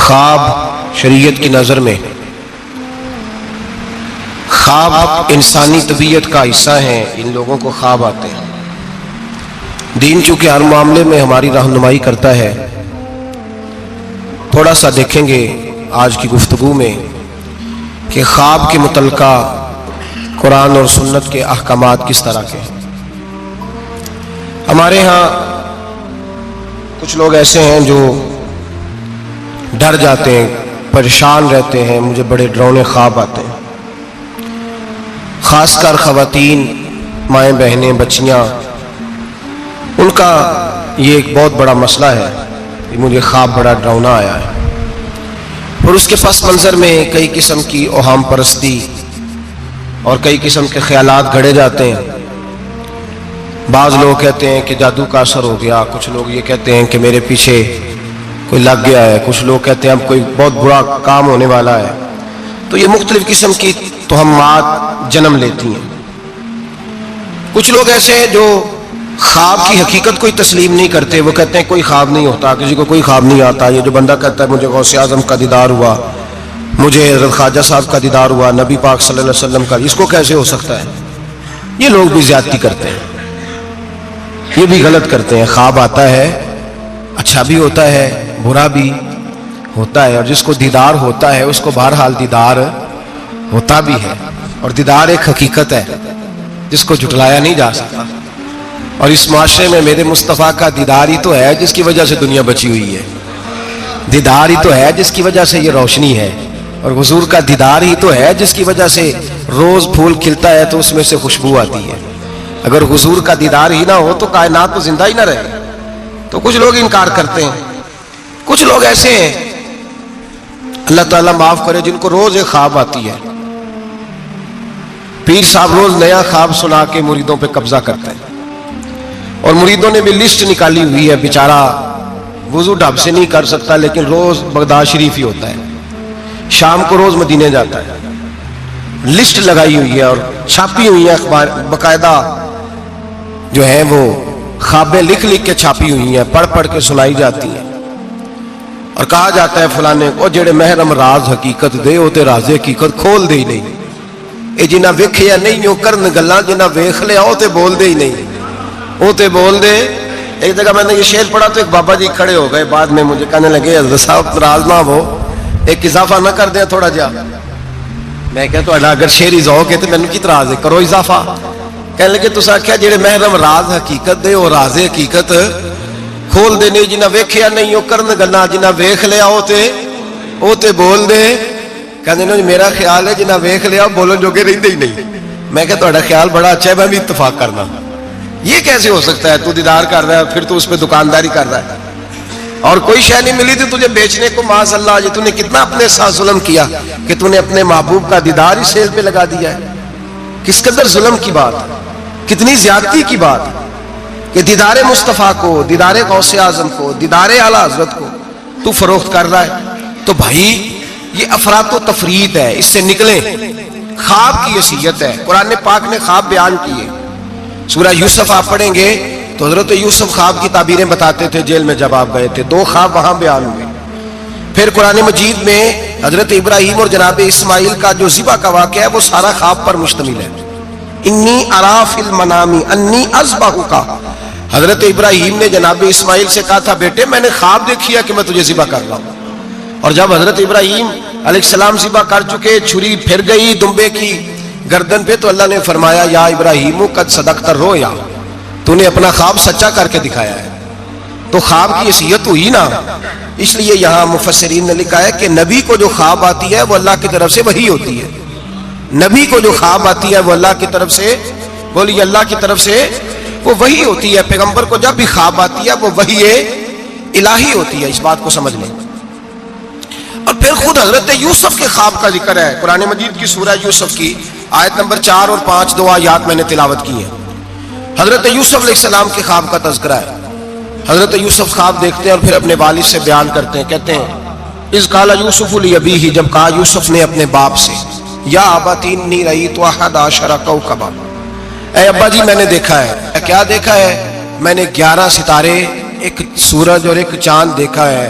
خواب شریعت کی نظر میں خواب انسانی طبیعت کا حصہ ہیں. ان لوگوں کو خواب آتے ہیں. دین چونکہ ہر معاملے میں ہماری رہنمائی کرتا ہے. تھوڑا سا دیکھیں گے آج کی گفتگو میں کہ خواب کے متعلقہ قرآن اور سنت کے احکامات کس طرح کے ہیں. ہمارے ہاں کچھ لوگ ایسے ہیں جو ڈر جاتے ہیں، پریشان رہتے ہیں، مجھے بڑے ڈراؤنے خواب آتے ہیں. خاص کر خواتین، مائیں بہنیں، بچیاں، ان کا یہ ایک بہت بڑا مسئلہ ہے کہ مجھے خواب بڑا ڈراؤنا آیا ہے. اور اس کے پس منظر میں کئی قسم کی اوہام پرستی اور کئی قسم کے خیالات گھڑے جاتے ہیں. بعض لوگ کہتے ہیں کہ جادو کا اثر ہو گیا، کچھ لوگ یہ کہتے ہیں کہ میرے پیچھے کوئی لگ گیا ہے، کچھ لوگ کہتے ہیں اب کوئی بہت برا کام ہونے والا ہے. تو یہ مختلف قسم کی توہمات جنم لیتی ہیں. کچھ لوگ ایسے ہیں جو خواب کی حقیقت کوئی تسلیم نہیں کرتے. وہ کہتے ہیں کوئی خواب نہیں ہوتا، کسی کو کوئی خواب نہیں آتا. یہ جو بندہ کہتا ہے مجھے غوث اعظم کا دیدار ہوا، مجھے حضرت خواجہ صاحب کا دیدار ہوا، نبی پاک صلی اللہ علیہ وسلم کا، اس کو کیسے ہو سکتا ہے؟ یہ لوگ بھی زیادتی کرتے ہیں، یہ بھی غلط کرتے ہیں. خواب آتا ہے، اچھا بھی ہوتا ہے، برا بھی ہوتا ہے. اور جس کو دیدار ہوتا ہے اس کو بہرحال دیدار ہوتا بھی ہے. اور دیدار ایک حقیقت ہے جس کو جھٹلایا نہیں جا سکتا. اور اس معاشرے میں میرے مصطفیٰ کا دیدار ہی تو ہے جس کی وجہ سے دنیا بچی ہوئی ہے. دیدار ہی تو ہے جس کی وجہ سے یہ روشنی ہے. اور حضور کا دیدار ہی تو ہے جس کی وجہ سے روز پھول کھلتا ہے تو اس میں سے خوشبو آتی ہے. اگر حضور کا دیدار ہی نہ ہو تو کائنات تو زندہ ہی نہ رہے. تو کچھ لوگ انکار کرتے ہیں. کچھ لوگ ایسے ہیں، اللہ تعالیٰ معاف کرے، جن کو روز ایک خواب آتی ہے. پیر صاحب روز نیا خواب سنا کے مریدوں پہ قبضہ کرتے ہیں. اور مریدوں نے بھی لسٹ نکالی ہوئی ہے. بیچارہ وضو ڈھب سے نہیں کر سکتا لیکن روز بغداد شریف ہی ہوتا ہے، شام کو روز مدینے جاتا ہے. لسٹ لگائی ہوئی ہے اور چھاپی ہوئی ہے اخبار باقاعدہ، جو ہے وہ خوابیں لکھ لکھ کے چھاپی ہوئی ہیں، پڑھ پڑھ کے سنائی جاتی ہیں. اور کہا جاتا ہے فلانے کو جڑے محرم راز حقیقت دے او تے راز حقیقت کھول دے ہی نہیں. اے جنہ ویکھیا نہیں او کرن گلاں، جنہ ویکھ لیا او تے بول دے ہی نہیں. او تے بول دے. ایک جگہ میں نے یہ شعر پڑھا تو ایک بابا جی کھڑے ہو گئے، بعد میں مجھے کہنے لگے حضرت صاحب ناراض نہ ہو، ایک اضافہ نہ کر دیں تھوڑا جا. میں کہتا ہوں اگر شعر ذوق ہے تو مینوں کی اعتراض ہے، کرو اضافہ. کہنے لگے تساں آکھیا جڑے محرم راز حقیقت دے او راز حقیقت کھول دے نہیں، جنہ ویکھیا نہیں او کرن گلاں، جنہ ویکھ لیا او تے بول دے. کہندے نے میرا خیال ہے جنہ ویکھ لیا بولن جوگے رہندے ہی نہیں. میں کہ تہاڈا خیال بڑا اچھا ہے، میں بھی اتفاق کرنا. یہ کیسے ہو سکتا ہے؟ تو دیدار کر رہا ہے پھر تو اس پہ دکانداری کر رہا ہے اور کوئی شے نہیں ملی تھی تجھے بیچنے کو. معاذ اللہ، یہ تو نے کتنا اپنے ساتھ ظلم کیا کہ تو نے اپنے محبوب کا دیدار ہی سیل پہ لگا دیا ہے. کس قدر ظلم کی بات، کتنی زیادتی کی بات کہ دیدار مصطفیٰ کو، دیدار غوث اعظم کو، دیدار اعلیٰ حضرت کو تو فروخت کر رہا ہے. تو بھائی یہ افراط و تفریط ہے، اس سے نکلیں. خواب کی حیثیت ہے. قرآن پاک نے خواب بیان کیے. سورہ یوسف آپ پڑھیں گے تو حضرت یوسف خواب کی تعبیریں بتاتے تھے جیل میں جب آپ گئے تھے. 2 خواب وہاں بیان ہوئے. پھر قرآن مجید میں حضرت ابراہیم اور جناب اسماعیل کا جو ذبح کا واقعہ ہے وہ سارا خواب پر مشتمل ہے. انی ارا فی المنام انی اذبحک. حضرت ابراہیم نے جناب اسماعیل سے کہا تھا بیٹے میں نے خواب دیکھا کہ میں تجھے ذبح کر رہا ہوں. اور جب حضرت ابراہیم علیہ السلام ذبح کر چکے، چھری پھر گئی دمبے کی گردن پہ، تو اللہ نے فرمایا یا ابراہیم قد صدقت الرؤیا، تو نے اپنا خواب سچا کر کے دکھایا ہے. تو خواب کی حیثیت ہوئی نا. اس لیے یہاں مفسرین نے لکھا ہے کہ نبی کو جو خواب آتی ہے وہ اللہ کی طرف سے وحی ہوتی ہے. نبی کو جو خواب آتی ہے وہ اللہ کی طرف سے، بولیے اللہ کی طرف سے وہ وحی ہوتی ہے. پیغمبر کو جب بھی خواب آتی ہے وہ وحی الہی ہوتی ہے. اس بات کو سمجھ لیں. اور پھر خود حضرت یوسف کے خواب کا ذکر ہے قرآن مجید کی سورہ یوسف کی آیت نمبر 4 اور 5 2 آیات میں نے تلاوت کی ہیں. حضرت یوسف علیہ السلام کے خواب کا تذکرہ ہے. حضرت یوسف خواب دیکھتے ہیں اور پھر اپنے والد سے بیان کرتے ہیں. کہتے ہیں اذ قال یوسف لابیہ، جب کہا یوسف نے اپنے باپ سے، یا ابت انی رأیت 11 کوکبا، اے ابا جی میں نے دیکھا ہے. کیا دیکھا ہے؟ میں نے 11 ستارے، ایک سورج اور ایک چاند دیکھا ہے.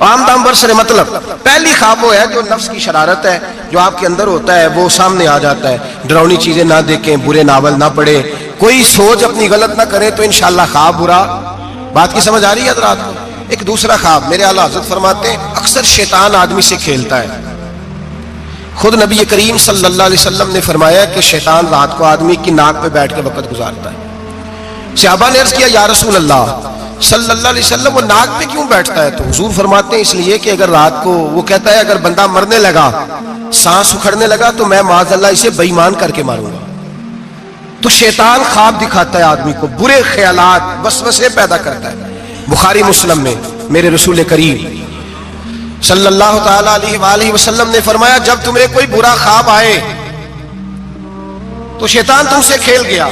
عام دام برسر مطلب پہلی خواب وہ ہے جو نفس کی شرارت ہے، جو آپ کے اندر ہوتا ہے، وہ سامنے آ جاتا ہے. ڈراؤنی چیزیں نہ دیکھیں، برے ناول نہ پڑھیں، کوئی سوچ اپنی غلط نہ کریں تو انشاءاللہ خواب برا. بات کی سمجھ آ رہی ہے حضرات کو؟ ایک دوسرا خواب میرے اعلیٰ حضرت فرماتے ہیں اکثر شیطان آدمی سے کھیلتا ہے. خود نبی کریم صلی اللہ علیہ وسلم نے فرمایا کہ شیطان رات کو آدمی کی ناک پہ بیٹھ کے وقت گزارتا ہے. صحابہ نے عرض کیا یا رسول اللہ صلی اللہ علیہ وسلم وہ ناک پہ کیوں بیٹھتا ہے؟ تو حضور فرماتے ہیں اس لیے کہ اگر رات کو وہ کہتا ہے اگر بندہ مرنے لگا، سانس اکھڑنے لگا تو میں معاذ اللہ اسے بے ایمان کر کے ماروں گا. تو شیطان خواب دکھاتا ہے آدمی کو، برے خیالات وسوسے پیدا کرتا ہے. بخاری مسلم میں میرے رسول کریم صلی اللہ تعالی علیہ وآلہ وسلم نے فرمایا جب تمہیں کوئی برا خواب آئے تو شیطان تم سے کھیل گیا.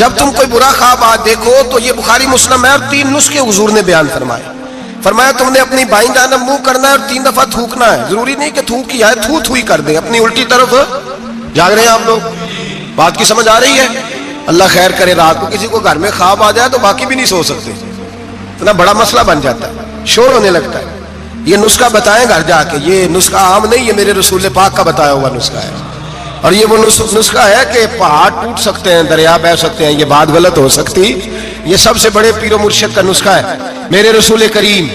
جب تم کوئی برا خواب دیکھو تو یہ بخاری مسلم ہے اور 3 نسخے حضور نے بیان فرمائے. فرمایا تم نے اپنی بائیں جانب منہ کرنا ہے اور 3 دفعہ تھوکنا ہے. ضروری نہیں کہ تھوک ہی آئے، تھو ہی کر دیں، اپنی الٹی طرف. جاگ رہے ہیں آپ لوگ؟ بات کی سمجھ آ رہی ہے؟ اللہ خیر کرے. رات کو کسی کو گھر میں خواب آ جائے تو باقی بھی نہیں سو سکتے، اتنا بڑا مسئلہ بن جاتا ہے، شور ہونے لگتا ہے. یہ نسخہ بتائیں گھر جا کے، یہ نسخہ عام نہیں، یہ میرے رسول پاک کا بتایا ہوا نسخہ ہے. اور یہ وہ نسخہ ہے کہ پہاڑ ٹوٹ سکتے ہیں، دریا بہہ سکتے ہیں، یہ بات غلط ہو سکتی. یہ سب سے بڑے پیر و مرشد کا نسخہ ہے. میرے رسول کریم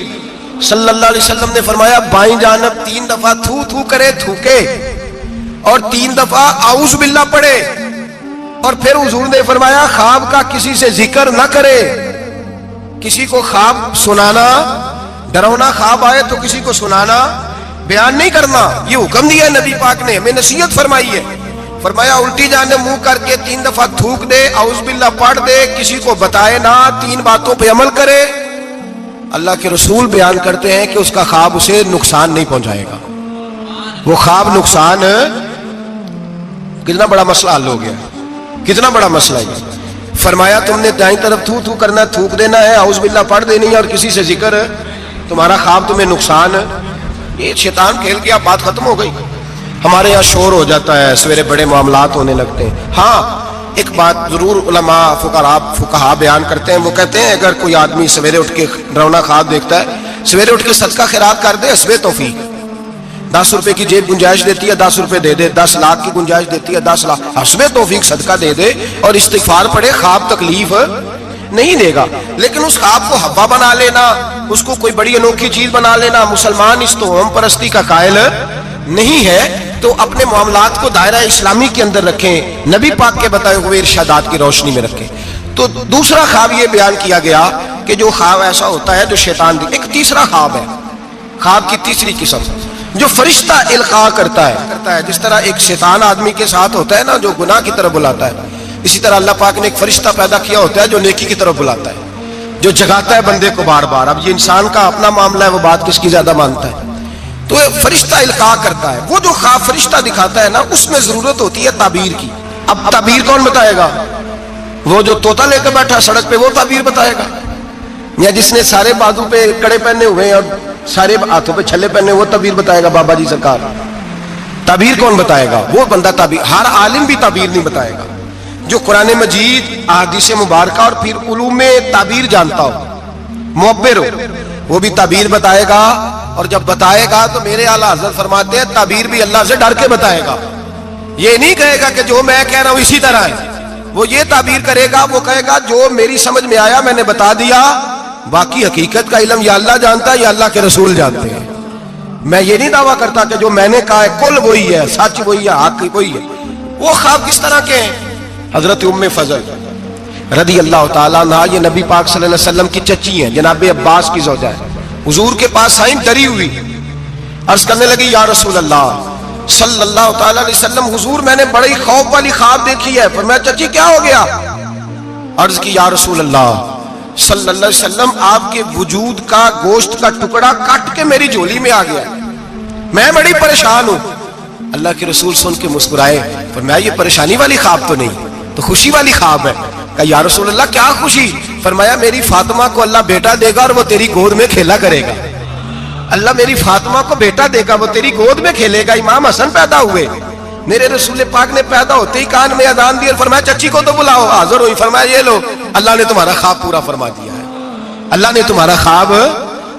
صلی اللہ علیہ وسلم نے فرمایا بائیں جانب 3 دفعہ تھو کرے، تھوکے، اور 3 دفعہ اعوذ باللہ پڑھے. اور پھر حضور نے فرمایا خواب کا کسی سے ذکر نہ کرے. کسی کو خواب سنانا، ڈراؤنا خواب آئے تو کسی کو سنانا، بیان نہیں کرنا. یہ حکم دیا ہے نبی پاک نے، ہمیں نصیحت فرمائی ہے. فرمایا الٹی جانب منہ کر کے 3 دفعہ تھوک دے، اعوذ باللہ پڑھ دے، کسی کو بتائے نہ، 3 باتوں پہ عمل کرے. اللہ کے رسول بیان کرتے ہیں کہ اس کا خواب اسے نقصان نہیں پہنچائے گا. وہ خواب نقصان، کتنا بڑا مسئلہ حل ہو گیا، کتنا بڑا مسئلہ ہے. فرمایا تم نے دائیں طرف تھو کرنا، تھوک دینا ہے، اعوذ باللہ پڑھ دینی ہے، اور کسی سے ذکر، تمہارا خواب تمہیں نقصان. یہ شیطان کھیل کے اب بات ختم ہو گئی. ہمارے یہاں شور ہو جاتا ہے، سویرے بڑے معاملات ہونے لگتے ہیں. ہاں ایک بات ضرور علماء فقہاء بیان کرتے ہیں، وہ کہتے ہیں اگر کوئی آدمی سویرے اٹھ کے ڈراؤنا خواب دیکھتا ہے، سویرے اٹھ کے صدقہ خیرات کر دے، حسب توفیق. 10 روپے کی جیب گنجائش دیتی ہے 10 روپے دے دے، 10 لاکھ کی گنجائش دیتی ہے 10 لاکھ، حسب توفیق صدقہ دے دے اور استغفار پڑھے. خواب تکلیف نہیں دے گا، لیکن اس خواب کو ہوا بنا لینا، اس کو کوئی بڑی انوکھی چیز بنا لینا، مسلمان اس توہم پرستی کا قائل نہیں ہے. تو اپنے معاملات کو دائرہ اسلامی کے اندر رکھیں، نبی پاک کے بتائے ہوئے ارشادات کی روشنی میں رکھیں. تو دوسرا خواب یہ بیان کیا گیا کہ جو خواب ایسا ہوتا ہے جو شیطان ایک تیسرا خواب ہے، خواب کی تیسری قسم جو فرشتہ القاء کرتا ہے. جس طرح ایک شیطان آدمی کے ساتھ ہوتا ہے نا جو گناہ کی طرف بلاتا ہے، اسی طرح اللہ پاک نے ایک فرشتہ پیدا کیا ہوتا ہے جو نیکی کی طرف بلاتا ہے، جو جگاتا ہے بندے کو بار بار. اب یہ انسان کا اپنا معاملہ ہے، وہ بات کس کی زیادہ مانتا ہے. تو فرشتہ القاء کرتا ہے. وہ جو خواب فرشتہ دکھاتا ہے نا، اس میں ضرورت ہوتی ہے تعبیر کی. اب تعبیر کون بتائے گا؟ وہ جو طوطا لے کے بیٹھا سڑک پہ وہ تعبیر بتائے گا، یا جس نے سارے بازو پہ کڑے پہنے ہوئے اور سارے ہاتھوں پہ چھلے پہنے وہ تعبیر بتائے گا؟ بابا جی سرکار. تعبیر کون بتائے گا؟ وہ بندہ تعبیر، ہر عالم بھی تعبیر نہیں بتائے گا. جو قرآن مجید، احادیث مبارکہ اور پھر علوم تعبیر جانتا ہو، معبر ہو، وہ بھی تعبیر بتائے گا. اور جب بتائے گا تو میرے اعلیٰ حضرت فرماتے ہیں تعبیر بھی اللہ سے ڈر کے بتائے گا. یہ نہیں کہے گا کہ جو میں کہہ رہا ہوں اسی طرح ہے. وہ یہ تعبیر کرے گا، وہ کہے گا جو میری سمجھ میں آیا میں نے بتا دیا، باقی حقیقت کا علم یا اللہ جانتا ہے یا اللہ کے رسول جانتے ہیں. میں یہ نہیں دعویٰ کرتا کہ جو میں نے کہا ہے کل وہی ہے، سچ وہی ہے، حق وہی ہے. وہ خواب کس طرح کے ہیں؟ حضرت ام فضل رضی اللہ تعالیٰ عنہ، یہ نبی پاک صلی اللہ علیہ وسلم کی چچی ہیں، جناب عباس کی زوجہ ہے. حضور کے پاس آئیں ڈری ہوئی، عرض کرنے لگی یا رسول اللہ صلی اللہ تعالیٰ علیہ وسلم، حضور میں نے بڑی خوف والی خواب دیکھی ہے. فرمایا چچی کیا ہو گیا؟ عرض کی یا رسول اللہ صلی اللہ علیہ وسلم، آپ کے وجود کا گوشت کا ٹکڑا کٹ کے میری جھولی میں آ گیا، میں بڑی پریشان ہوں. اللہ کے رسول سن کے مسکرائے، فرمایا یہ پریشانی والی خواب تو نہیں، تو خوشی والی خواب ہے. کہا یا رسول اللہ کیا خوشی؟ فرمایا میری فاطمہ کو اللہ بیٹا دے گا اور وہ تیری گود میں کھیلا کرے گا. اللہ میری فاطمہ کو بیٹا دے گا، وہ تیری گود میں کھیلے گا. امام حسن پیدا ہوئے، میرے رسول پاک نے پیدا ہوتے ہی کان میں اذان دی اور فرمایا چچی کو تو بلاؤ. حاضر ہوئی، فرمایا یہ لو اللہ نے تمہارا خواب پورا فرما دیا ہے، اللہ نے تمہارا خواب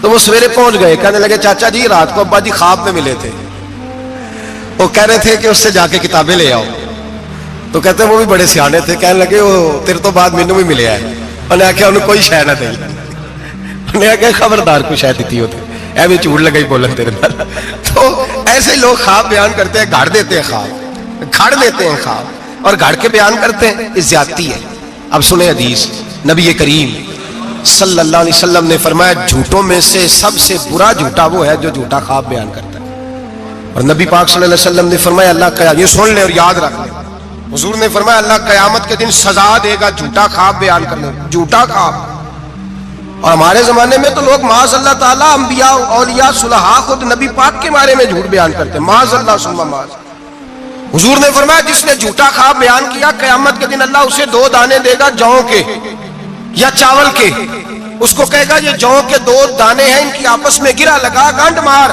تو وہ سویرے پہنچ گئے, کہنے لگے چاچا جی رات کو ابا جی خواب میں ملے تھے, وہ کہہ رہے تھے کہ اس سے جا کے کتابیں لے آؤ. تو کہتے ہیں وہ بھی بڑے سیانے تھے, کہنے لگے وہ تیرے تو بعد مینوں بھی ملیا ہے. انہیں آخیا انہوں کوئی شے نہ دے, انہیں آخیا خبردار کوئی شے دیتی ہوتے, اے بھی جھوٹ لگا ہی بولن تیرے نال. تو ایسے ہی لوگ خواب بیان کرتے ہیں, گھڑ دیتے ہیں خواب, گھڑ دیتے ہیں خواب اور گھڑ کے بیان کرتے ہیں, اس زیادتی ہے. اب سنیں حدیث, نبی کریم صلی اللہ علیہ وسلم نے فرمایا جھوٹوں میں سے سب سے برا جھوٹا وہ ہے جو جھوٹا خواب بیان کرتا ہے. اور نبی پاک صلی اللہ علیہ وسلم نے فرمایا اللہ یہ سن لے اور یاد رکھ لے, حضور نے فرمایا اللہ قیامت کے دن سزا دے گا جھوٹا خواب بیان کرنے, جھوٹا خواب. اور ہمارے زمانے میں تو لوگ معاذ اللہ تعالیٰ انبیاء اولیاء صلحاء خود نبی پاک کے بارے میں جھوٹ بیان کرتے ہیں, معاذ اللہ ثم معاذ. حضور نے فرمایا جس نے جھوٹا خواب بیان کیا قیامت کے دن اللہ اسے 2 دانے دے گا جوں کے یا چاول کے. اس کو کہے گا یہ جوں کے 2 دانے ہیں, ان کی آپس میں گرا لگا, گانڈ مار.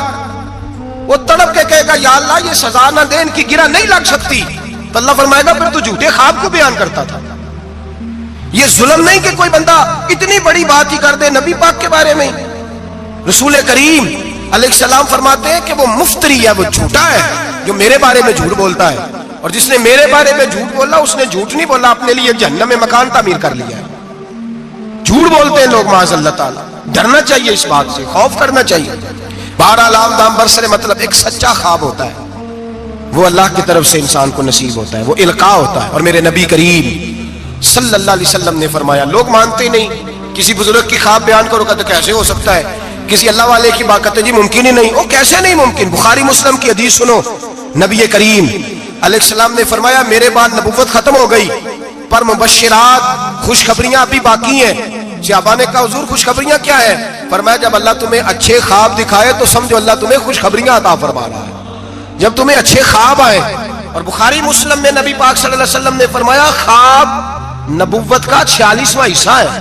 وہ تڑپ کے کہے گا یا اللہ یہ سزا نہ دے, ان کی گرا نہیں لگ سکتی. تو اللہ فرمائے گا پھر تو جھوٹے خواب کو بیان کرتا تھا. یہ ظلم نہیں کہ کوئی بندہ اتنی بڑی بات ہی کر دے نبی پاک کے بارے میں. رسول کریم علیہ السلام فرماتے ہیں کہ وہ مفتری ہے, وہ جھوٹا ہے جو میرے بارے میں جھوٹ بولتا ہے, اور جس نے میرے بارے میں جھوٹ بولا اس نے جھوٹ نہیں بولا, اپنے لیے جہنم میں مکان تعمیر کر لیا ہے. جھوٹ بولتے ہیں لوگ معاذ اللہ تعالیٰ. ڈرنا چاہیے اس بات سے, خوف کرنا چاہیے. بہرحال عام دام برسر مطلب ایک سچا خواب ہوتا ہے وہ اللہ کی طرف سے انسان کو نصیب ہوتا ہے, وہ القاء ہوتا ہے. اور میرے نبی کریم صلی اللہ علیہ وسلم نے فرمایا, لوگ مانتے نہیں, کسی بزرگ کی خواب بیان کرو کہتے کیسے ہو سکتا ہے, کسی اللہ والے کی بات کرتے جی ممکن ہی نہیں. وہ کیسے نہیں ممکن؟ بخاری مسلم کی حدیث سنو, نبی کریم علیہ السلام نے فرمایا میرے بعد نبوت ختم ہو گئی پر مبشرات خوشخبریاں ابھی باقی ہیں. صحابہ نے کہا حضور خوشخبریاں کیا ہے؟ فرمایا جب اللہ تمہیں اچھے خواب دکھائے تو سمجھو اللہ تمہیں خوشخبریاں عطا فرما رہا ہے. جب تمہیں اچھے خواب آئے. اور بخاری مسلم میں نبی پاک صلی اللہ علیہ وسلم نے فرمایا خواب نبوت کا 46واں حصہ ہے.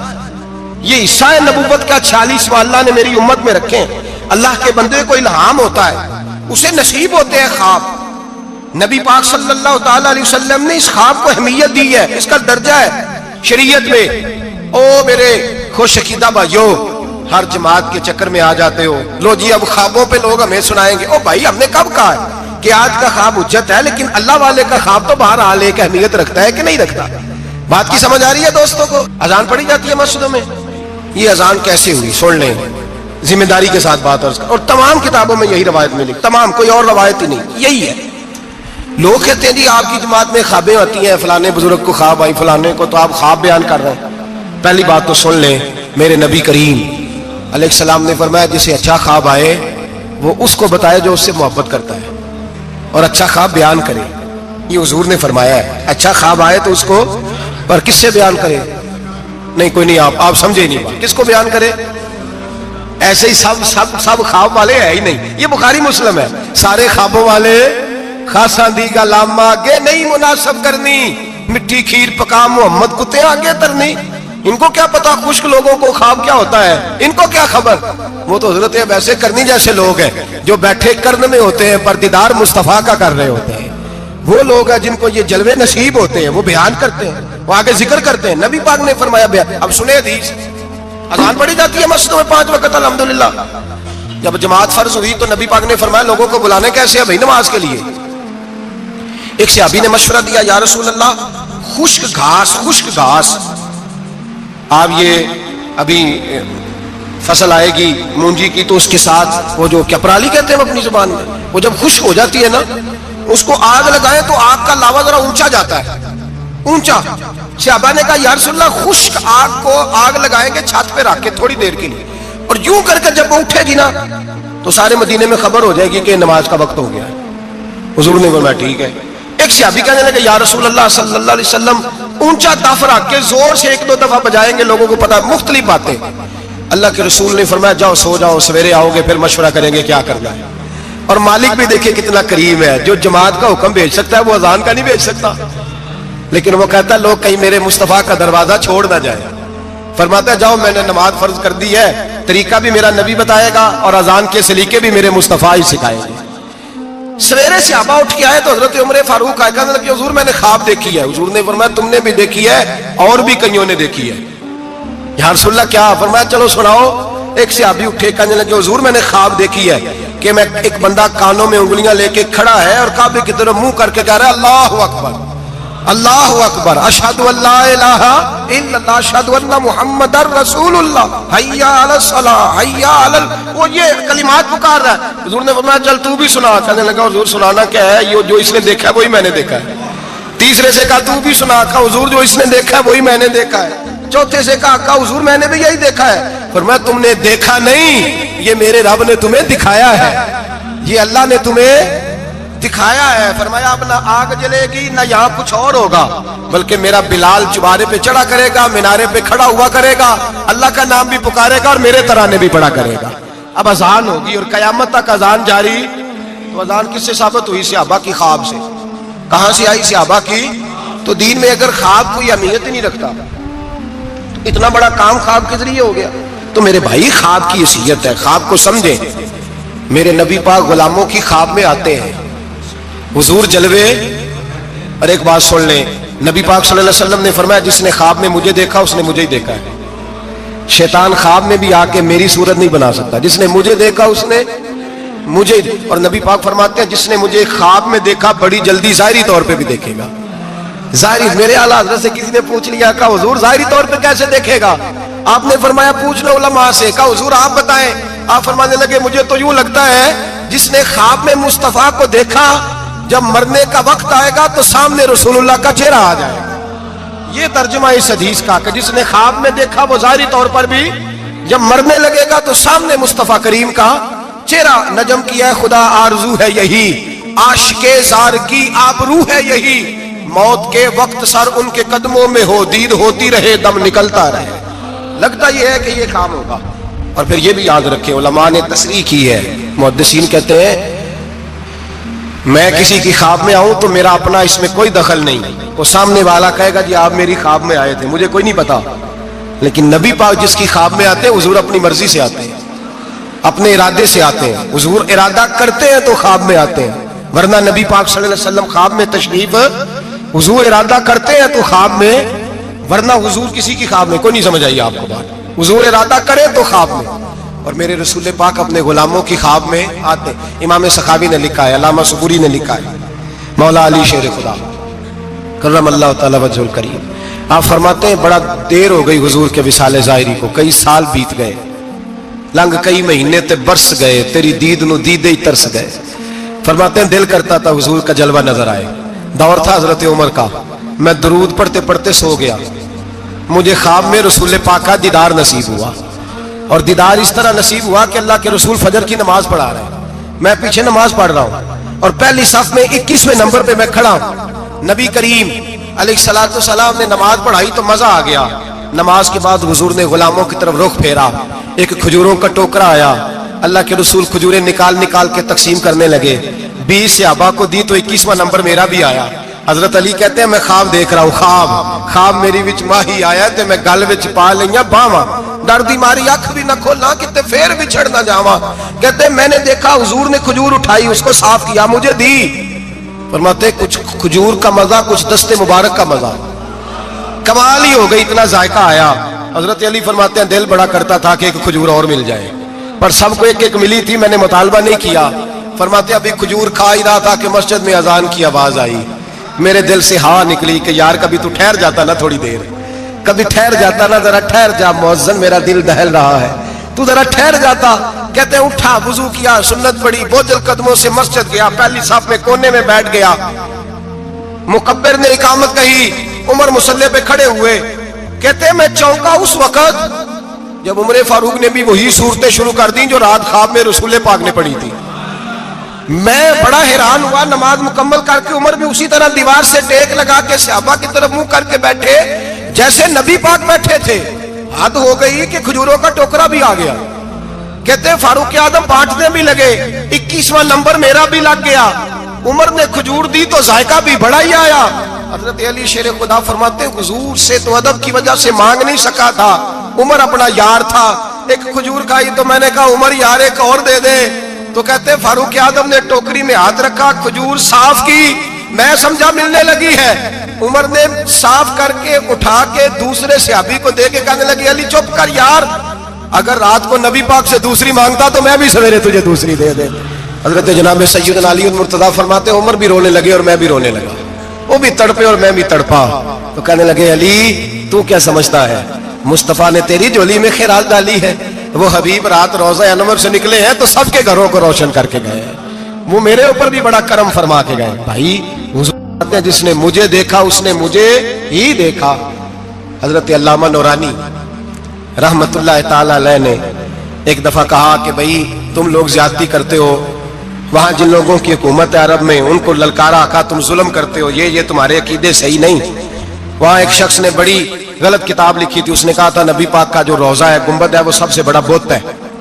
یہ حصہ ہے نبوت کا 46واں, اللہ نے میری امت میں رکھے ہیں. اللہ کے بندے کو الہام ہوتا ہے, اسے نصیب ہوتے ہیں خواب. نبی پاک صلی اللہ تعالی علیہ وسلم نے اس خواب کو اہمیت دی ہے, اس کا درجہ ہے شریعت میں. او میرے خوش عقیدہ بھائیو, ہر جماعت کے چکر میں آ جاتے ہو, لو جی اب خوابوں پہ لوگ ہمیں سنائیں گے. او بھائی ہم نے کب کہا ہے کہ آج کا خواب حجت ہے, لیکن اللہ والے کا خواب تو بہرحال ایک اہمیت رکھتا ہے کہ نہیں رکھتا. بات کی سمجھ آ رہی ہے دوستوں کو؟ اذان پڑھی جاتی ہے مسجدوں میں. یہ اذان کیسے ہوئی سن لیں, ذمہ داری کے ساتھ بات عرض کر. اور تمام کتابوں میں یہی روایت ملی, تمام, کوئی اور روایت ہی نہیں, یہی ہے. لوگ کہتے ہیں جی آپ کی جماعت میں خوابیں آتی ہیں, فلانے بزرگ کو خواب آئی, فلانے کو, تو آپ خواب بیان کر رہے ہیں. پہلی بات تو سن لیں, میرے نبی کریم علیہ السلام نے فرمایا جسے اچھا خواب آئے وہ اس کو بتائے جو اس سے محبت کرتا ہے, اور اچھا خواب بیان کرے. یہ حضور نے فرمایا ہے. اچھا خواب آئے تو اس کو, پر کس سے بیان کرے؟ نہیں کوئی نہیں, آپ سمجھے نہیں, کس کو بیان کرے؟ ایسے ہی سب خواب والے ہے ہی نہیں. یہ بخاری مسلم ہے, سارے خوابوں والے خاصا دی کا لاما آگے نہیں مناسب کرنی, مٹھی کھیر پکا محمد کتے آگے ترنی. ان کو کیا پتا خشک لوگوں کو خواب کیا ہوتا ہے, ان کو کیا خبر. وہ تو حضرت ویسے کرنی جیسے لوگ ہیں جو بیٹھے کرن میں ہوتے ہیں پر دیدار مصطفیٰ کا کر رہے ہوتے ہیں. وہ لوگ ہیں جن کو یہ جلوے نصیب ہوتے ہیں, وہ بیان کرتے ہیں, وہ آگے ذکر کرتے ہیں. نبی پاک نے فرمایا بیان. اب سنیں حدیث, اذان پڑھی جاتی ہے مسجدوں میں 5 وقت الحمدللہ. جب جماعت فرض ہوئی تو نبی پاک نے فرمایا لوگوں کو بلانے کیسے ہیں بھائی نماز کے لیے. ایک صحابی نے مشورہ دیا یا رسول اللہ خشک گھاس آپ یہ ابھی فصل آئے گی مونجی کی تو اس کے ساتھ وہ جو کپرالی کہتے ہیں اپنی زبان میں, وہ جب خشک ہو جاتی ہے نا اس کو آگ لگائیں تو آگ کا لاوا ذرا اونچا جاتا ہے, اونچا. صحابہ نے کہا یا رسول اللہ خشک آگ کو آگ لگائیں گے چھت پہ رکھ کے تھوڑی دیر کے لیے, اور یوں کر کے جب وہ اٹھے گی نا تو سارے مدینے میں خبر ہو جائے گی کہ نماز کا وقت ہو گیا ہے. حضور نے فرمایا ٹھیک ہے. ایک صحابی کہنے لگے یا رسول اللہ صلی اللہ علیہ وسلم اونچا دف رکھ کے زور سے 1-2 دفعہ بجائیں گے, لوگوں کو پتا مختلف باتیں. اللہ کے رسول نے فرمایا جاؤ سو جاؤ, سویرے آؤ گے پھر مشورہ کریں گے کیا کرنا ہے. اور مالک بھی دیکھیں کتنا کریم ہے, جو جماعت کا حکم بھیج سکتا ہے وہ اذان کا نہیں بھیج سکتا, لیکن وہ کہتا ہے لوگ کہیں میرے مصطفیٰ کا دروازہ چھوڑ نہ جائے. فرماتا ہے جاؤ میں نے نماز فرض کر دی ہے, طریقہ بھی میرا نبی بتائے گا اور اذان کے سلیقے بھی میرے مصطفیٰ ہی سکھائیں گے. سویرے صحابہ اٹھ کے آئے تو حضرت عمر فاروق آئے, کہنے لگے حضور میں نے خواب دیکھی ہے. حضور نے فرمایا تم نے بھی دیکھی ہے اور بھی کئیوں نے دیکھی ہے. یا رسول اللہ کیا؟ فرمایا چلو سناؤ. ایک صحابی اٹھے کہنے لگے حضور میں نے خواب دیکھی ہے کہ میں ایک بندہ کانوں میں انگلیاں لے کے کھڑا ہے اور کعبے کی طرف منہ کر کے کہہ رہا ہے اللہ اکبر اللہ اکبر اشہد ان لا الہ الا اللہ اشہد ان محمد رسول اللہ حی علی الصلاۃ حی علی وہ یہ کلمات پکار رہا ہے. حضور نے فرمایا چل تو بھی سنا. کہنے لگا حضور سنانا کیا ہے؟ یہ جو اس نے دیکھا ہے وہی میں نے دیکھا ہے. تیسرے سے کہا تو بھی سنا. کہا حضور جو اس نے دیکھا ہے وہی میں نے دیکھا ہے. چوتھے سے کہا حضور میں نے بھی یہی دیکھا ہے. فرمایا تم نے دیکھا نہیں، یہ میرے رب نے تمہیں دکھایا ہے، یہ اللہ نے تمہیں دکھایا ہے. فرمایا اب نہ آگ جلے گی نہ یہاں کچھ اور ہوگا، بلکہ میرا بلال چبارے پہ چڑھا کرے گا، مینارے پہ کھڑا ہوا کرے گا، اللہ کا نام بھی پکارے گا اور میرے ترانے بھی پڑھا کرے گا. اب اذان ہوگی اور قیامت تک اذان جاری. تو اذان کس سے ثابت ہوئی؟ صحابہ کی خواب سے. کہاں سے آئی؟ صحابہ کی. تو دین میں اگر خواب کوئی اہمیت ہی نہیں رکھتا تو اتنا بڑا کام خواب کے ذریعے ہو گیا. تو میرے بھائی خواب کی حیثیت ہے، خواب کو سمجھیں. میرے نبی پاک غلاموں کی خواب میں آتے ہیں حضور جلوے. اور ایک بات سن لیں، نبی پاک صلی اللہ علیہ وسلم نے فرمایا جس نے خواب میں مجھے دیکھا اس نے مجھے ہی دیکھا ہے. شیطان خواب میں بھی آ کے میری صورت نہیں بنا سکتا. جس نے مجھے دیکھا اس نے مجھے. اور نبی پاک فرماتے ہیں جس نے مجھے خواب میں دیکھا بڑی جلدی ظاہری طور پہ بھی دیکھے گا. ظاہری میرے اعلیٰ حضرت سے کسی نے پوچھ لیا کہ حضور ظاہری طور پہ کیسے دیکھے گا؟ آپ نے فرمایا پوچھ لو علماء سے. کہا حضور آپ بتائیں. آپ فرمانے لگے مجھے تو یوں لگتا ہے جس نے خواب میں مصطفیٰ کو دیکھا جب مرنے کا وقت آئے گا تو سامنے رسول اللہ کا چہرہ آ جائے گا. یہ ترجمہ اس حدیث کا کہ جس نے خواب میں دیکھا وہ ظاہری طور پر بھی جب مرنے لگے گا تو سامنے مصطفیٰ کریم کا چہرہ. نجم کی ہے خدا آرزو ہے یہی، عاشق زار کی آبرو ہے یہی، موت کے وقت سر ان کے قدموں میں ہو، دید ہوتی رہے دم نکلتا رہے. لگتا یہ ہے کہ یہ کام ہوگا. اور پھر یہ بھی یاد رکھیں علماء نے تصریح کی ہے، محدثین کہتے ہیں میں کسی کی خواب میں آؤں تو میرا اپنا اس میں کوئی دخل نہیں. وہ سامنے والا کہے گا جی آپ میری خواب میں آئے تھے، مجھے کوئی نہیں پتا. لیکن نبی پاک جس کی خواب میں آتے ہیں حضور اپنی مرضی سے آتے ہیں، اپنے ارادے سے آتے ہیں. حضور ارادہ کرتے ہیں تو خواب میں آتے ہیں، ورنہ نبی پاک صلی اللہ علیہ وسلم خواب میں تشریف حضور ارادہ کرتے ہیں تو خواب میں، ورنہ حضور کسی کی خواب میں. کوئی نہیں سمجھ آئی آپ کو بات؟ حضور ارادہ کرے تو خواب میں. اور میرے رسول پاک اپنے غلاموں کی خواب میں آتے. امام سخاوی نے لکھا ہے، علامہ صبوری نے لکھا ہے، مولا علی شیر خدا کرم اللہ تعالی وجہ الکریم، آپ فرماتے ہیں بڑا دیر ہو گئی حضور کے وصال ظاہری کو، کئی سال بیت گئے، لنگ کئی مہینے تے برس گئے، تیری دید نو دیدے ہی ترس گئے. فرماتے ہیں دل کرتا تھا حضور کا جلوہ نظر آئے. دور تھا حضرت عمر کا، میں درود پڑھتے پڑھتے سو گیا. مجھے خواب میں رسول پاک کا دیدار نصیب ہوا، اور دیدار اس طرح نصیب ہوا کہ اللہ کے رسول فجر کی نماز پڑھا رہے ہیں، میں پیچھے نماز پڑھ رہا ہوں اور پہلی صف میں 21ویں نمبر پہ میں کھڑا ہوں. نبی کریم علیہ الصلوۃ والسلام نے نماز پڑھائی تو مزہ آ گیا. نماز کے بعد حضور نے غلاموں کی طرف رخ پھیرا، ایک کھجوروں کا ٹوکرا آیا، اللہ کے رسول کھجوریں نکال نکال کے تقسیم کرنے لگے. 20 صحابہ کو دی تو 21واں نمبر میرا بھی آیا. حضرت علی کہتے ہیں میں خواب دیکھ رہا ہوں، خواب میری وچ ماہی آیا تے میں گل وچ پا لئیاں باواں، ڈر دی ماری اکھ بھی نہ کھولا کتے پھر بچھڑ نہ جاواں. کہتے ہیں میں نے دیکھا حضور نے کھجور اٹھائی، اس کو صاف کیا، مجھے دی. فرماتے کچھ کھجور کا مزہ، کچھ دست مبارک کا مزہ، کمال ہی ہو گئی، اتنا ذائقہ آیا. حضرت علی فرماتے ہیں دل بڑا کرتا تھا کہ ایک کھجور اور مل جائے، پر سب کو ایک ایک ملی تھی، میں نے مطالبہ نہیں کیا. فرماتے ابھی کھجور کھا ہی رہا تھا کہ مسجد میں اذان کی آواز آئی. میرے دل سے ہوا نکلی کہ یار کبھی تو ٹھہر جاتا نا، تھوڑی دیر کبھی ٹھہر جاتا نا، ذرا ٹھہر جا مؤذن، میرا دل دہل رہا ہے، تو ذرا ٹھہر جاتا. کہتے ہیں اٹھا، وضو کیا، سنت پڑھی، بوجھل قدموں سے مسجد گیا، پہلی صف میں کونے میں بیٹھ گیا. مکبر نے اقامت کہی، عمر مصلی پہ کھڑے ہوئے. کہتے ہیں میں چونکا اس وقت جب عمر فاروق نے بھی وہی صورتیں شروع کر دیں جو رات خواب میں رسول پاک نے پڑھی تھی. میں بڑا حیران ہوا. نماز مکمل کر کے عمر بھی اسی طرح دیوار سے ٹیک لگا کے صحابہ کی طرف منہ کر کے بیٹھے جیسے نبی پاک بیٹھے تھے. حد ہو گئی کہ کھجوروں کا ٹوکرا بھی آ گیا. کہتے ہیں فاروق اعظم بانٹنے بھی لگے، 21واں نمبر میرا بھی لگ گیا. عمر نے کھجور دی تو ذائقہ بھی بڑا ہی آیا. حضرت علی شیر خدا فرماتے ہیں حضور سے تو ادب کی وجہ سے مانگ نہیں سکا تھا، عمر اپنا یار تھا. ایک کھجور کھائی تو میں نے کہا عمر یار ایک اور دے دے. تو کہتے ہیں فاروق اعظم نے ٹوکری میں ہاتھ رکھا، کھجور صاف کی، میں سمجھا ملنے لگی ہے. عمر نے صاف کر کے اٹھا کے دوسرے صحابی کو دے کے کہنے لگی علی چپ کر یار، اگر رات کو نبی پاک سے دوسری مانگتا تو میں بھی سویرے تجھے دوسری دے دے. حضرت جناب سیدنا علی المرتضیٰ فرماتے عمر بھی رونے لگے اور میں بھی رونے لگا. وہ بھی تڑپے اور میں بھی تڑپا. تو کہنے لگے علی تو کیا سمجھتا ہے, مصطفیٰ نے تیری جولی میں خیرات ڈالی ہے. وہ حبیب رات روضہ انور سے نکلے ہیں تو سب کے گھروں کو روشن کر کے گئے ہیں. وہ میرے اوپر بھی بڑا کرم فرما کے گئے. بھائی حضور کہتے ہیں جس نے مجھے دیکھا اس نے مجھے ہی دیکھا. حضرت علامہ نورانی رحمت اللہ تعالی علیہ نے ایک دفعہ کہا کہ بھائی تم لوگ زیادتی کرتے ہو, وہاں جن لوگوں کی حکومت ہے عرب میں ان کو للکارا, کہا تم ظلم کرتے ہو, یہ تمہارے عقیدے صحیح نہیں. وہاں ایک شخص نے بڑی غلط کتاب لکھی تھی. اس نے کہا تھا نبی پاک کا جو روضہ ہے گنبد ہے وہ سب سے بڑا بت ہے.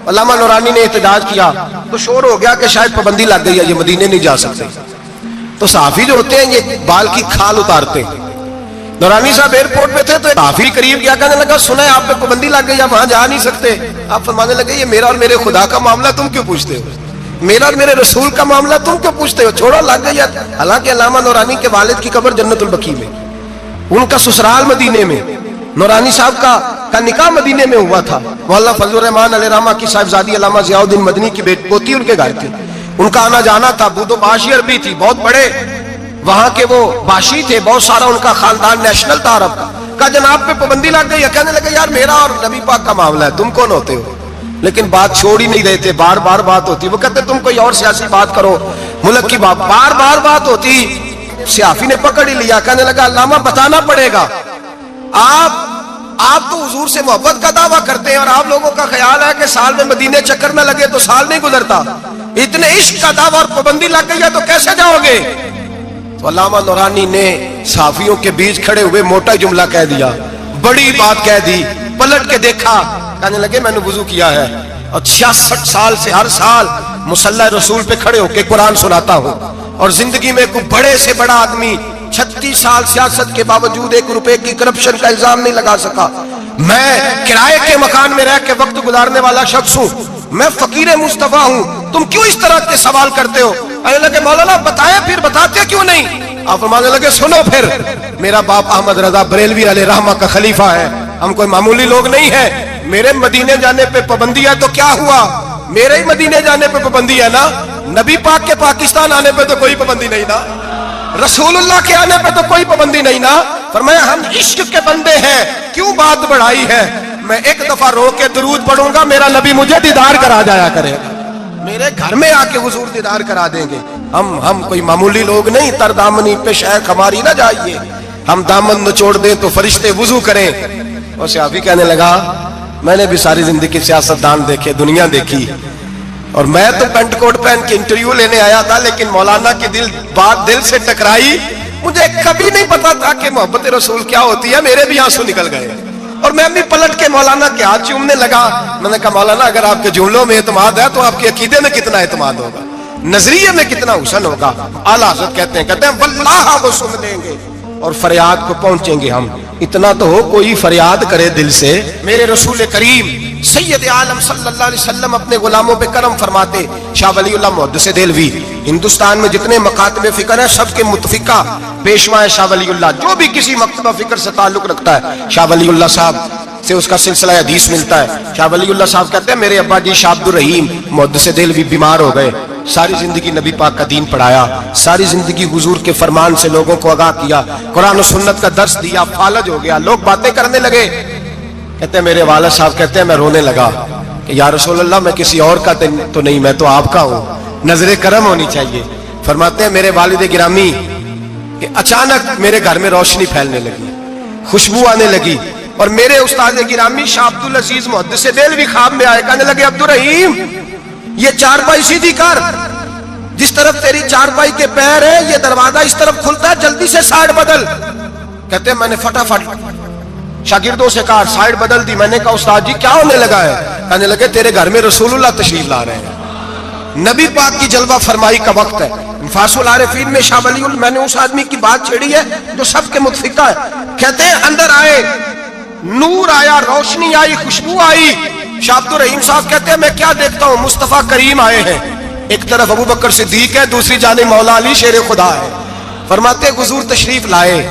علامہ نورانی نے احتجاج کیا تو شور ہو گیا کہ شاید پابندی لگ گئی ہے, یہ مدینے نہیں جا سکتے. تو صحافی جو ہوتے ہیں یہ بال کی کھال اتارتے. نورانی صاحب ایئرپورٹ پہ تھے تو صحافی قریب گیا, کہنے لگا سنا ہے آپ پہ پابندی لگ گئی, آپ وہاں جا نہیں سکتے. آپ فرمانے لگے یہ میرا اور میرے خدا کا معاملہ تم کیوں پوچھتے ہو, میرا اور میرے رسول کا معاملہ تم کیوں پوچھتے ہو, چھوڑو لگ گئی. حالانکہ علامہ نورانی کے والد کی قبر جنت البقیع میں, ان کا سسرال مدینے میں, نورانی صاحب کا نکاح مدینے میں ہوا تھا. مولانا فضل الرحمان علیہ رحمہ کی صاحبزادی علامہ ضیاء الدین مدنی کی پوتی ان کے گھر تھی. ان کا آنا جانا تھا. بودو باشی عربی تھی, بہت بڑے وہاں کے وہ باشی تھے, بہت سارا ان کا خاندان نیشنل تھا عرب کا. کہا جناب پہ پابندی لگ گئی. کہنے لگے یار میرا اور نبی پاک کا معاملہ ہے, تم کون ہوتے ہو. لیکن بات چھوڑ ہی نہیں رہتے, بار بار بات ہوتی. وہ کہتے تم کوئی اور سیاسی بات کرو, ملک کی بات, بار بار بات ہوتی. صحافی نے پکڑ ہی لیا. کہنے لگا علامہ بتانا پڑے گا, آپ تو حضور سے محبت کا دعویٰ کرتے ہیں اور آپ لوگوں کا خیال ہے کہ سال میں مدینے چکر میں لگے تو سال نہیں گزرتا. اتنے عشق کا دعویٰ اور پابندی لگ گئی ہے تو کیسے جاؤ گے. تو علامہ نورانی نے صحافیوں کے بیچ کھڑے ہوئے موٹا جملہ کہہ دیا, بڑی بات کہہ دی. پلٹ کے دیکھا, کہنے لگے میں نے وضو کیا ہے اور 66 سال سے ہر سال مصلی رسول پہ کھڑے ہو کے قرآن سناتا ہوں, اور زندگی میں کوئی بڑے سے بڑا آدمی 36 سال سیاست کے باوجود 1 روپے کی کرپشن کا الزام نہیں لگا سکا. میں کرائے کے مکان میں رہ کے وقت گزارنے والا شخص ہوں, میں فقیر مصطفیٰ ہوں, تم کیوں اس طرح کے سوال کرتے ہو. کہنے لگے مولانا بتائیں, پھر بتاتے کیوں نہیں. آپ فرمانے لگے سنو پھر, میرا باپ احمد رضا بریلوی علیہ رحمہ کا خلیفہ ہے, ہم کوئی معمولی لوگ نہیں ہیں. میرے مدینے جانے پہ پابندی ہے تو کیا ہوا, میرے ہی مدینے جانے پہ پابندی ہے نا, نبی پاک کے پاکستان آنے پہ تو کوئی پابندی نہیں نا, رسول اللہ کے آنے پہ تو کوئی پابندی نہیں نا. فرمایا ہم عشق کے بندے ہیں, کیوں بات بڑھائی ہے. میں ایک دفعہ رو کے درود پڑھوں گا, میرا نبی مجھے دیدار کرا جایا کرے گا, میرے گھر میں آ کے حضور دیدار کرا دیں گے. ہم کوئی معمولی لوگ نہیں, تر دامنی پہ شیخ ہماری نہ جائیے, ہم دامن نچوڑ دیں تو فرشتے وضو کریں. اور صحابی کہنے لگا میں نے بھی ساری زندگی سیاستدان دیکھے, دنیا دیکھی, اور میں تو پینٹ کوٹ پہن کے انٹرویو لینے آیا تھا, لیکن مولانا کی بات دل سے ٹکرائی. مجھے کبھی نہیں پتا تھا کہ محبت رسول کیا ہوتی ہے, میرے بھی آنسو نکل گئے اور میں بھی پلٹ کے مولانا کے ہاتھ چومنے لگا. میں نے کہا مولانا اگر آپ کے جملوں میں اعتماد ہے تو آپ کے عقیدے میں کتنا اعتماد ہوگا, نظریے میں کتنا حسن ہوگا. اعلیٰ حضرت کہتے ہیں واللہ وہ سن لیں گے اور فریاد کو پہنچیں گے ہم. اتنا تو ہو کوئی فریاد کرے دل سے. میرے رسول کریم سید عالم صلی اللہ علیہ وسلم اپنے غلاموں پہ کرم فرماتے. شاہ ولی اللہ محدث دہلوی ہندوستان میں جتنے مکاتب فکر ہیں سب کے متفقہ پیشوا ہے شاہ ولی اللہ. جو بھی کسی مکتبہ فکر سے تعلق رکھتا ہے شاہ ولی اللہ صاحب سے اس کا سلسلہ حدیث ملتا ہے. شاہ ولی اللہ صاحب کہتے ہیں میرے ابا جی شاہ عبد الرحیم محدث دہلوی بیمار ہو گئے, ساری زندگی نبی پاک کا دین پڑھایا, ساری زندگی حضور کے فرمان سے لوگوں کو آگاہ کیا, قرآن و سنت کا درس دیا, فالج ہو گیا, لوگ باتیں کرنے لگے. کہتے ہیں میرے والد صاحب کہتے ہیں میں رونے لگا کہ یا رسول اللہ میں کسی اور کا تو نہیں, میں تو آپ کا ہوں, نظر کرم ہونی چاہیے. فرماتے ہیں میرے والد گرامی کہ اچانک میرے گھر میں روشنی پھیلنے لگی, خوشبو آنے لگی, اور میرے استاد گرامی شاہ عبد العزیز محدث دہلوی خواب میں آئے. کہنے لگے عبد الرحیم یہ چارپائی سیدھی کر, جس طرف تیری چارپائی کے پیر ہے یہ دروازہ اس طرف کھلتا ہے, جلدی سے سائیڈ بدل. کہتے ہیں میں نے فٹافٹ شاگردوں سے کہا سائیڈ بدل دی. میں نے کہا استاد جی کیا ہونے لگا ہے. کہنے لگے تیرے گھر میں رسول اللہ تشریف لا رہے ہیں, نبی پاک کی جلوہ فرمائی کا وقت ہے. انفاس العارفین میں شاہ ولی اللہ, میں نے اس آدمی کی بات چھیڑی ہے جو سب کے متفقہ ہے. کہتے ہیں اندر آئے, نور آیا, روشنی آئی, خوشبو آئی. شاہ عبد الرحیم صاحب کہتے ہیں میں کیا دیکھتا ہوں, مصطفیٰ کریم آئے ہیں, ایک طرف ابو بکر صدیق ہے, دوسری جانب مولا علی شیر خدا ہے. فرماتے ہیں حضور تشریف لائے,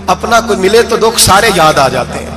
اپنا کوئی ملے تو دکھ سارے یاد آ جاتے ہیں.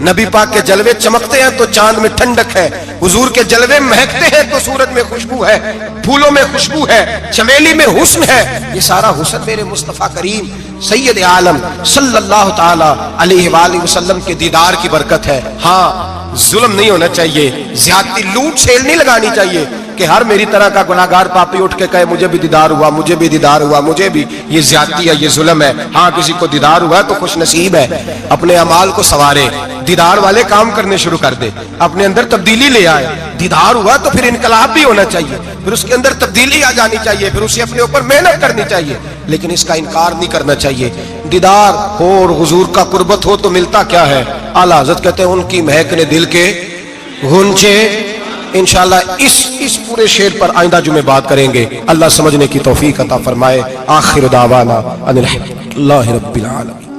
نبی پاک کے جلوے چمکتے ہیں تو چاند میں ٹھنڈک ہے، حضور کے جلوے مہکتے ہیں تو سورج میں خوشبو ہے، پھولوں میں خوشبو ہے، چمیلی میں حسن ہے۔ یہ سارا حسن میرے مصطفیٰ کریم سید عالم صلی اللہ تعالی علیہ وآلہ وسلم کے دیدار کی برکت ہے۔ ہاں ظلم نہیں ہونا چاہیے، زیادتی لوٹ سیل نہیں لگانی چاہیے کہ ہر میری طرح کا گناہگار پاپی اٹھ کے کہے مجھے بھی دیدار ہوا، مجھے بھی دیدار ہوا، مجھے بھی۔ یہ زیادتی ہے، یہ ظلم ہے۔ ہاں کسی کو دیدار ہوا تو خوش نصیب ہے، اپنے اعمال کو سنوارے، دیدار والے کام کرنے شروع کر دے، اپنے اندر تبدیلی لے آئے۔ دیدار ہوا تو پھر انقلاب بھی ہونا چاہیے، پھر اس کے اندر تبدیلی آ جانی چاہیے، پھر اسے اپنے اوپر محنت کرنی چاہیے، لیکن اس کا انکار نہیں کرنا چاہیے۔ دیدار ہو اور حضور کا قربت ہو تو ملتا کیا ہے؟ اعلیٰ حضرت کہتے ہیں ان کی مہک نے دل کے غنچے۔ انشاءاللہ اس پورے شعر پر آئندہ جمعے بات کریں گے۔ اللہ سمجھنے کی توفیق عطا فرمائے۔ آخر دعوانا ان الحمد للہ رب العالمین۔